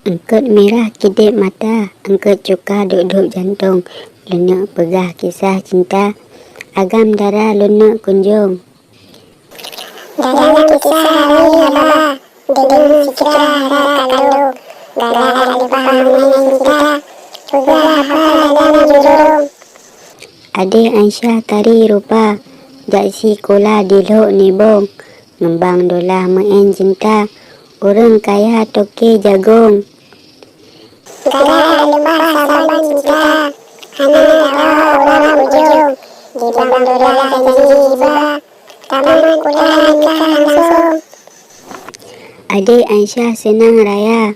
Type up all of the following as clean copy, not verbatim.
Angkut merah kedip mata, angkut cuka duk-duk jantung, lunak pegah kisah cinta, agam darah lunak kunjung. Dalam kisah hari haba, dengan sikra hara kalung, darah lebah mengenai cinta, pegah haba dalam jurung. Adik Aisyah tari rupa, jaksi kola diluk nibung, ngembang dolah meen cinta, orang kaya toke jagung. Darah lebah saban cinta, hana dawa orang ujung, dibang dolah janji jiba, taman kula nikah langsung. Adik Aisyah senang raya,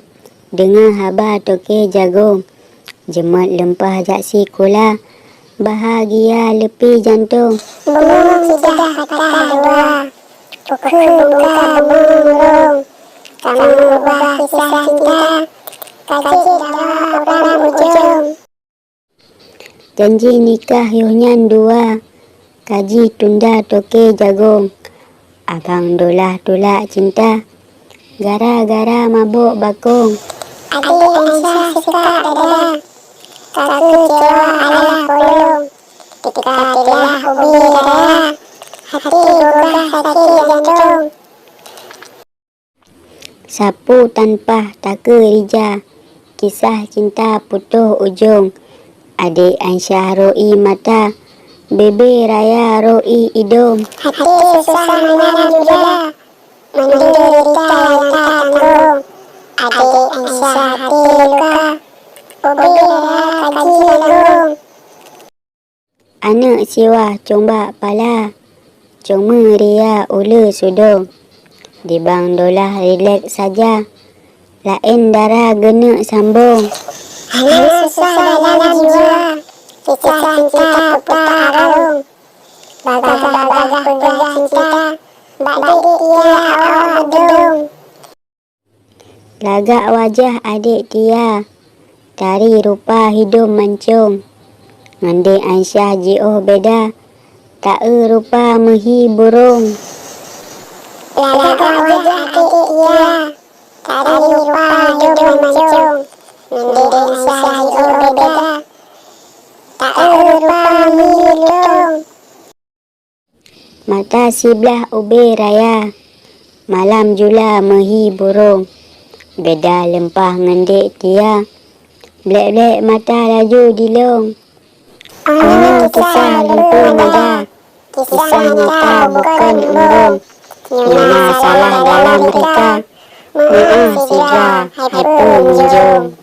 dengar haba toke jagung, jemat lempah jaksi kola, bahagia lepi jantung. Bumung sudah patah dua, pukul buka bumung murung, taman ubah kisah cinta, kacik dawa orang ujung. Janji nikah yuhnyan dua, kaji tunda toke jagung, abang dolah tolak cinta, gara-gara mabuk bakung. Adik Aisyah suka dada, kaku cewa alah kolong, ketika telah ubi raya, hati gugah sakit jantung. Sapu tanpa taka rija, kisah cinta putus ujung. Adik Aisyah roi mata, bebe raya roi hidung. Hati susah menang juga, menderita yang tak tanggung. Adik Aisyah hati luka, ubi raya kaji lagung. Anak siwah combak pala, cuma ria ula sudung. Dibang dolah relax saja, lain darah genak sambung. Hanya susah dalam jiwa, kisah cinta putar arung. Bagah-bagah pegah cinta, badik ia awal gedung. Lagak wajah adik Tia, tari rupa hidung mancung. Ngandek Aisyah jioh beda, tak rupa mehi burung. Lagak wajah adik ia, tari rupa hidung mancung. Ngandek Aisyah jioh beda, tak rupa mehi hidung. Mata sebelah ube raya, malam jula mehi burung. Beda lempah ngandek Tia, blek-blek mata laju dilung. Kisah lempu muda, kisah nyata bukan embung. Nyona salah dalam mereka, maaf seja, hyper menjung.